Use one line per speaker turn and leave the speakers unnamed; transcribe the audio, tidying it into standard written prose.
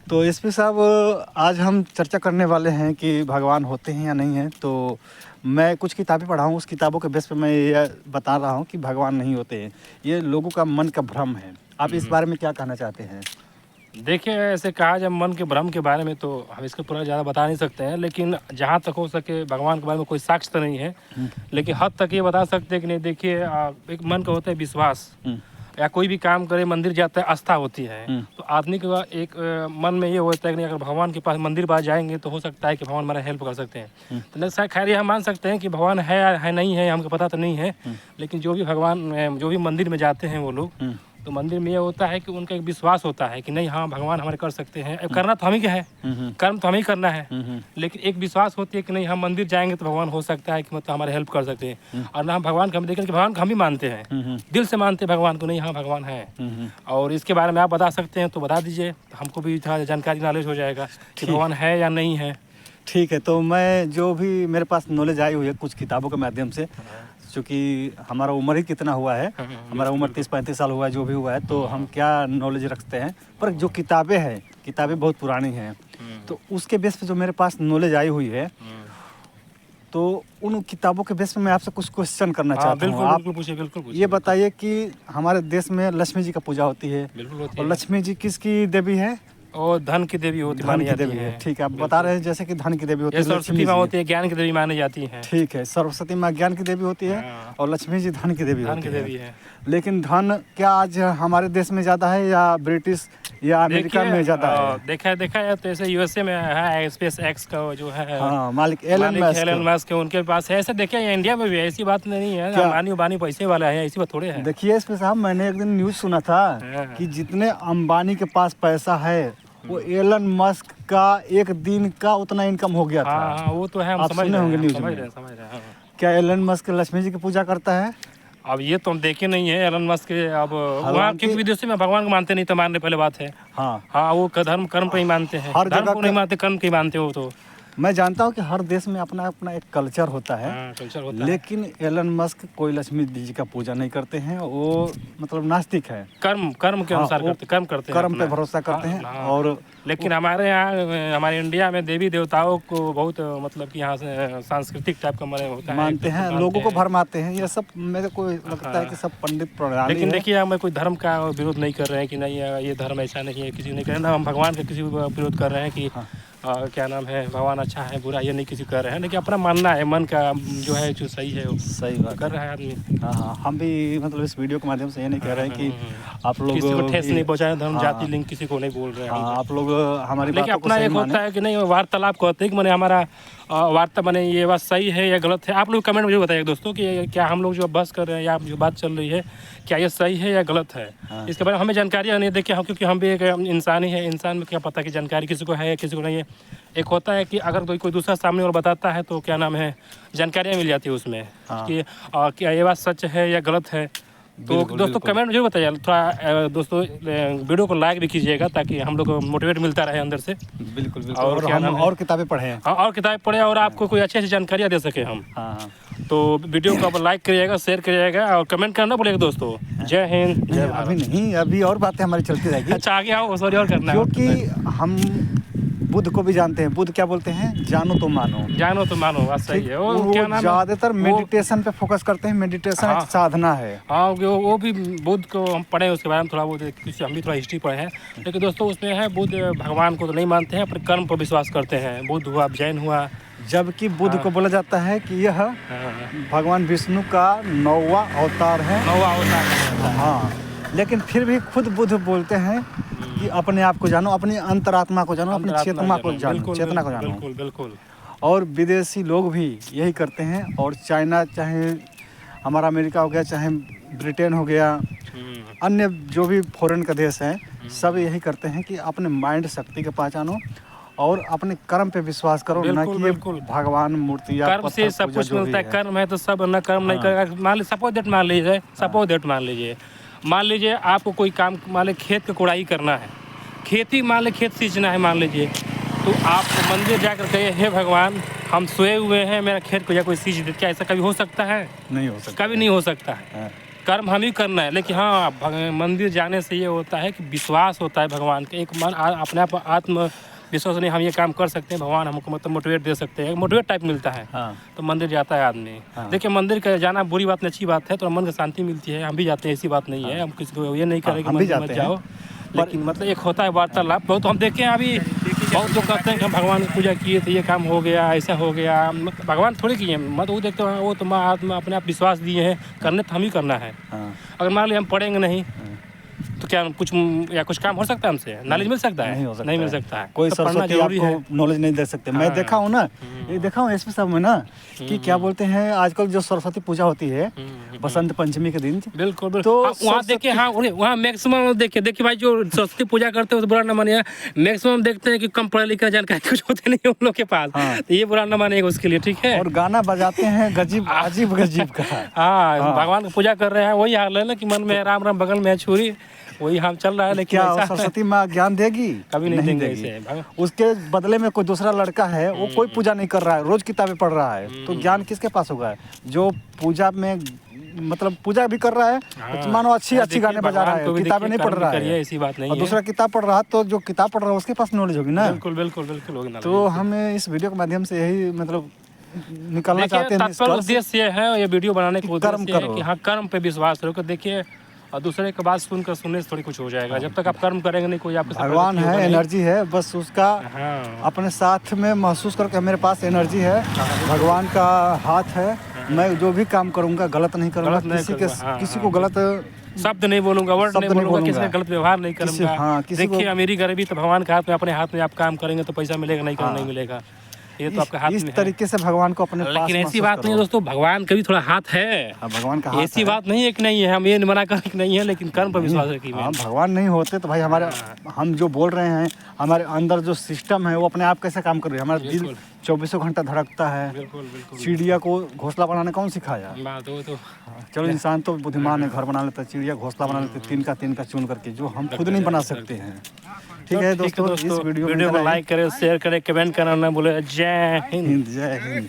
तो एसपी साहब, आज हम चर्चा करने वाले हैं कि भगवान होते हैं या नहीं हैं। तो मैं कुछ किताबें पढ़ा हूँ, उस किताबों के बेस पे मैं ये बता रहा हूँ कि भगवान नहीं होते हैं। ये लोगों का मन का भ्रम है। आप इस बारे में क्या कहना चाहते हैं?
देखिए, ऐसे कहा जब मन के भ्रम के बारे में तो हम इसको पूरा ज़्यादा बता नहीं सकते हैं, लेकिन जहाँ तक हो सके भगवान के बारे में कोई साक्ष्य तो नहीं है, लेकिन हद तक ये बता सकते हैं कि नहीं। देखिए, एक मन का होता है विश्वास, या कोई भी काम करे, मंदिर जाता है, आस्था होती है। तो आदमी के एक मन में ये होता है कि नहीं, अगर भगवान के पास मंदिर पास जाएंगे तो हो सकता है कि भगवान हमारा हेल्प कर सकते हैं। तो शायद खैर ये हम मान सकते हैं कि भगवान है या है नहीं है, हमको पता तो नहीं है। लेकिन जो भी भगवान, जो भी मंदिर में जाते हैं वो लोग, तो मंदिर में ये होता है कि उनका एक विश्वास होता है कि नहीं, हाँ भगवान हमारे कर सकते हैं। अब करना तो हम ही का है, कर्म तो हमें ही करना है, लेकिन एक विश्वास होती है कि नहीं, हम मंदिर जाएंगे तो भगवान हो सकता है कि मतलब हमारे हेल्प कर सकते हैं। और ना हम भगवान को हम देखें कि भगवान को हम भी मानते हैं, दिल से मानते हैं भगवान को, नहीं हाँ भगवान है। और इसके बारे में आप बता सकते हैं तो बता दीजिए, तो हमको भी थोड़ा जानकारी नॉलेज हो जाएगा कि भगवान है या नहीं है।
ठीक है, तो मैं जो भी मेरे पास नॉलेज आई हुई है कुछ किताबों के माध्यम से, क्योंकि हमारा उम्र ही कितना हुआ है, हमारा उम्र 30-35 साल हुआ है, जो भी हुआ है, तो हम क्या नॉलेज रखते हैं। पर जो किताबें हैं, किताबें बहुत पुरानी हैं, तो उसके बेस पे जो मेरे पास नॉलेज आई हुई है, तो उन किताबों के बेस पे मैं आपसे कुछ क्वेश्चन करना चाहता हूँ। आप
बिल्कुल
ये बताइए कि हमारे देश में लक्ष्मी जी का पूजा होती है, और लक्ष्मी जी किसकी देवी है?
और धन की देवी होती
धन की देवी है। ठीक है, आप बता रहे हैं जैसे कि धन की देवी होती है,
सरस्वती माँ होती है, ज्ञान की देवी मानी जाती है।
ठीक है, सरस्वती माँ ज्ञान की देवी होती है, और लक्ष्मी जी धन की देवी होती है। लेकिन धन क्या आज हमारे देश में ज़्यादा है या ब्रिटिश या अमेरिका में ज़्यादा है?
देखा है तो ऐसे यूएसए में है, स्पेस एक्स का जो है,
हाँ, मालिक एलन
मस्क है, उनके पास है। ऐसे देखिए इंडिया में भी ऐसी बात नहीं है, अंबानी पैसे वाला है, ऐसी बात थोड़े है।
देखिए इसमें साहब, मैंने एक दिन न्यूज़ सुना था कि जितने अंबानी के पास पैसा है, वो एलन मस्क का एक दिन का उतना इनकम हो गया था।
हाँ, वो तो है, हम
आप सुने होंगे न्यूज़ में।
समझ रहे हैं।
क्या एलन मस्क लक्ष्मी जी की पूजा करता है?
अब ये तो हम देखे नहीं है एलन मस्क के। अब वहाँ क्योंकि विदेशी में भगवान को मानते नहीं, तो मानने पहले बात है। हाँ, वो धर्म कर्म पे ही मानते हैं, धर्म को नहीं मानते, कर्म के ही मानते हो। तो
मैं जानता हूँ कि हर देश में अपना अपना एक कल्चर होता है।
कल्चर होता
लेकिन एलन मस्क कोई लक्ष्मी जी का पूजा नहीं करते हैं, वो मतलब नास्तिक है, कर्म के अनुसार कर्म पे भरोसा करते हैं। और
लेकिन हमारे यहाँ, हमारे इंडिया में देवी देवताओं को बहुत मतलब कि यहाँ से सांस्कृतिक टाइप का होता है,
मानते हैं, लोगों को भरमाते हैं। ये सब मेरे को लगता है कि सब पंडित प्रणाली।
लेकिन देखिए, हम कोई धर्म का विरोध नहीं कर रहे हैं कि नहीं ये धर्म ऐसा नहीं है, किसी नहीं कर रहे, हम भगवान का किसी विरोध कर रहे हैं कि क्या नाम है, भगवान अच्छा है बुरा ये नहीं किसी कर रहे हैं, लेकिन अपना मानना है, मन का जो है जो सही है वो
सही बात
कर रहा है आदमी।
हाँ, हम भी मतलब इस वीडियो के माध्यम से ये नहीं कह रहे हैं कि आप लोग
किसी को ठेस नहीं पहुंचाए, धर्म जाति लिंग किसी को नहीं बोल रहे हैं।
आप लोग हमारी
लेकिन अपना एक होता है कि नहीं, वार्तालाप कहते हैं कि मैंने हमारा वार्ता बने, ये बात सही है या गलत है। आप लोग कमेंट मुझे बताइए दोस्तों कि क्या हम लोग जो बहस कर रहे हैं या जो बात चल रही है, क्या ये सही है या गलत है। इसके बारे में हमें जानकारी नहीं। देखिए, हम क्योंकि हम भी एक इंसान ही है, इंसान में क्या पता कि जानकारी किसी को है या किसी को नहीं है। एक होता है कि अगर कोई दूसरा सामने और बताता है तो क्या नाम है, जानकारियाँ मिल जाती है उसमें कि क्या ये बात सच है या गलत है। तो दोस्तों कमेंट मुझे बताइए, थोड़ा दोस्तों वीडियो को लाइक भी कीजिएगा ताकि हम लोग को मोटिवेट मिलता रहे अंदर से।
बिल्कुल। और हम और किताबें पढ़े हैं।
और किताबें पढ़े और आपको कोई अच्छी जानकारियाँ दे सके हम। तो वीडियो को आप लाइक करिएगा, शेयर करिएगा और कमेंट करना बोलेगा दोस्तों। जय हिंद, जय भारत।
अभी नहीं, अभी और बातें हमारी चलती रहेगी।
अच्छा, आगे आओ, सॉरी और करना,
क्योंकि हम बुद्ध को भी जानते हैं। बुद्ध क्या बोलते हैं? जानो तो मानो,
जानो तो मानो, बात सही है।
वो ज्यादातर मेडिटेशन पे फोकस करते हैं। मेडिटेशन एक साधना है।
हाँ, वो भी बुद्ध को हम पढ़े, उसके बारे में थोड़ा बहुत हम भी थोड़ा हिस्ट्री पढ़े हैं। लेकिन दोस्तों उसमें है, बुद्ध भगवान को तो नहीं मानते हैं, अपने कर्म पर विश्वास करते हैं। बुद्ध हुआ, जैन हुआ,
जबकि बुद्ध को बोला जाता है कि यह भगवान विष्णु का 9वां अवतार है। हाँ, लेकिन फिर भी खुद बुद्ध बोलते हैं कि अपने आप को जानो, अपनी अंतरात्मा को जानो, अपनी चेतना को जानो।
बिल्कुल।
और विदेशी लोग भी यही करते हैं। और चाइना, चाहे हमारा अमेरिका हो गया, चाहे ब्रिटेन हो गया, अन्य जो भी फॉरेन का देश है, सब यही करते हैं कि अपने माइंड शक्ति के पहचानो और अपने कर्म पे विश्वास करो, ना कि भगवान मूर्ति या
कर्म से सब कुछ मिलता है। कर्म है तो सब, न कर्म नहीं करेगा। मान लीजिए मान लीजिए आपको कोई काम, मान लीजिए खेत का कोड़ाई करना है, खेती मान लीजिए खेत सींचना है मान लीजिए, तो आप मंदिर जाकर कहिए, हे भगवान हम सोए हुए हैं, मेरा खेत को या कोई सींच दे। क्या ऐसा कभी हो सकता है?
नहीं हो सकता,
कभी नहीं हो सकता है। कर्म हम ही करना है, लेकिन हाँ मंदिर जाने से ये होता है कि विश्वास होता है भगवान के, एक मन अपने आप आत्म विश्वास नहीं, हम ये काम कर सकते हैं, भगवान हमको मतलब मोटिवेट दे सकते हैं, मोटिवेट टाइप मिलता है।
हाँ।
तो मंदिर जाता है आदमी।
हाँ।
देखिए मंदिर का जाना बुरी बात नहीं, अच्छी बात है, तो मन को शांति मिलती है, हम भी जाते हैं, ऐसी बात नहीं है, हम किसी को ये नहीं करें कि
हम भी
मंदिर मत
जाते हैं।
जाओ, लेकिन मतलब एक होता है वार्तालाप। बहुत हम देखे हैं अभी, बहुत लोग कहते हैं कि हम भगवान की पूजा किए थे, ये काम हो गया, ऐसा हो गया, मतलब भगवान थोड़ी किए, मत वो देखते हैं, वो तो आत्मा अपने आप विश्वास दिए हैं, करने तो हम ही करना है।
हाँ।
अगर मान लिया हम पढ़ेंगे नहीं तो क्या कुछ या कुछ काम हो सकता है हमसे, नॉलेज मिल सकता है?
नहीं हो सकता
नहीं मिल
है।
सकता है।
कोई
तो पढ़ना
सरस्वती
जरूरी है।
आपको नॉलेज नहीं दे सकते। मैं
हाँ।
देखा हूँ ना, ये देखा हूँ एसपी साहब में ना कि क्या बोलते हैं, आजकल जो सरस्वती पूजा होती है बसंत पंचमी के दिन,
बिल्कुल बिल्कुल।
तो
हाँ, वहाँ देखिए, हाँ वहाँ मैक्सिमम देखिए भाई, जो सरस्वती पूजा करते हैं तो बुरा न मानिए, मैक्सिमम देखते हैं कि कम पढ़े लिखे जानकारी कुछ होते नहीं उन लोग के पास।
हाँ।
तो ये बुरा न मानिएगा उसके लिए, ठीक है।
और गाना बजाते हैं गजीब अजीब गजीब का।
हाँ, भगवान की पूजा कर रहे हैं, वही हाल है ना कि मन में है राम राम, बगल में है छुरी, वही हम चल रहा है। लेकिन
क्या
ऐसा
सरस्वती माँ ज्ञान देगी?
कभी नहीं देंगे ऐसे।
उसके बदले में कोई दूसरा लड़का है, वो कोई पूजा नहीं कर रहा है, रोज किताबें पढ़ रहा है, तो ज्ञान किसके पास होगा? जो पूजा में मतलब पूजा भी कर रहा है, तो मानो अच्छी अच्छी गाने बजा रहा है, किताबें नहीं पढ़ रहा है,
ऐसी बात नहीं
और
है।
दूसरा किताब पढ़ रहा है, तो जो किताब पढ़ रहा है उसके पास नॉलेज होगी ना।
बिल्कुल बिल्कुल बिल्कुल होगी ना।
तो हमें इस वीडियो के माध्यम से यही मतलब निकालना चाहते हैं
तात्पर्य
निष्कर्ष।
उद्देश्य ये है, ये वीडियो बनाने का
कर्म
उद्देश्य है
करो।
कि हाँ कर्म पे विश्वास रखो। देखिए, और दूसरे की बात सुनने से थोड़ी कुछ हो जाएगा, जब तक आप कर्म करेंगे नहीं, कोई आपके साथ
भगवान
प्रगति होगा
है,
नहीं।
एनर्जी है, बस उसका
हाँ
अपने साथ में महसूस करके मेरे पास एनर्जी है, भगवान का हाथ है, मैं जो भी काम करूंगा गलत नहीं करूंगा,
गलत नहीं करूंगा, हाँ,
किसी
हाँ,
को गलत
शब्द नहीं बोलूंगा, वर्ड
शब्द
नहीं
नहीं
बोलूंगा, किसी
बोलूंगा।
का गलत व्यवहार नहीं करूंगा।
हाँ, किसी
देखिए
को-
अमीरी गरीबी तो भगवान के हाथ में, अपने हाथ में आप काम करेंगे तो पैसा मिलेगा, नहीं करेंगे
हाँ।
नहीं मिलेगा, ये तो आपके हाथ
इस
में है।
तरीके से भगवान को अपने पास
लेकिन ऐसी
महसूस
बात नहीं है
करो।
दोस्तों, भगवान का भी थोड़ा हाथ है।
हाँ, भगवान का हाथ
ऐसी
है।
बात नहीं है कि नहीं है, हम ये मना कर कि नहीं है, लेकिन कर्म पर विश्वास रखिए।
हाँ, भगवान नहीं होते तो भाई हमारे हम जो बोल रहे हैं, हमारे अंदर जो सिस्टम है वो अपने आप कैसे काम कर रही है? हमारा दिल
बिल्कुल।
24 घंटा धड़कता है।
बिल्कुल बिल्कुल।
चिड़िया को घोंसला बनाने कौन सिखाया?
बात वो तो
चलो, इंसान तो बुद्धिमान है, घर बना लेता है, चिड़िया घोंसला बना लेते, तीन का चुन करके, जो हम खुद नहीं बना सकते हैं। ठीक है दोस्तों, इस वीडियो
को लाइक करें, शेयर करें, कमेंट करना ना भूलें। जय हिंद।
जय हिंद।